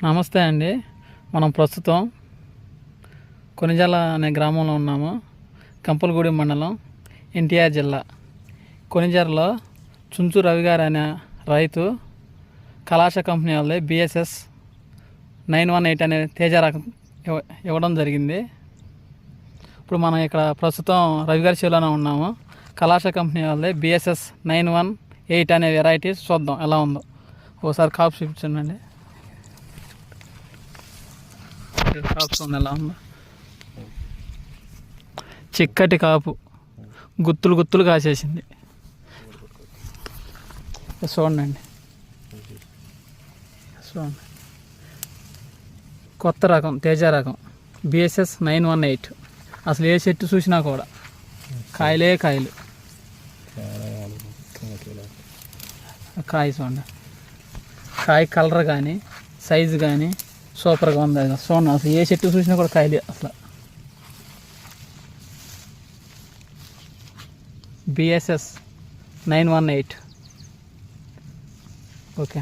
నమస్తే అండి. మనం ప్రస్తుతం కొనిజాల అనే గ్రామంలో ఉన్నాము. కంపలగూడెం మండలం, ఎన్టీఆర్ జిల్లా. కొనిజాలలో చుంచు రవి గారు అనే రైతు కలాష కంపెనీ వాళ్ళే BSS 918 అనే తేజ రకం ఇవ్వడం జరిగింది. ఇప్పుడు మనం ఇక్కడ ప్రస్తుతం రవి గారి చేలోనే ఉన్నాము. కలాష కంపెనీ వాళ్ళే BSS 918 అనే వెరైటీ చూద్దాం ఎలా ఉందో. ఒకసారి కాపు చూపించండి. కాపు ఎలా ఉందో, చిక్కటి కాపు, గుత్తులు గుత్తులు కాసేసింది. చూడండి, చూడండి. కొత్త రకం తేజ రకం BSS 918. అసలు ఏ చెట్టు చూసినా కూడా కాయలే కాయలు. కాయ చూడండి, కాయ కలర్ కానీ సైజు కానీ సూపర్గా ఉంది. చూడండి, అసలు ఏ చెట్టు చూసినా కూడా కాయలే. అసలు BSS 918. ఓకే.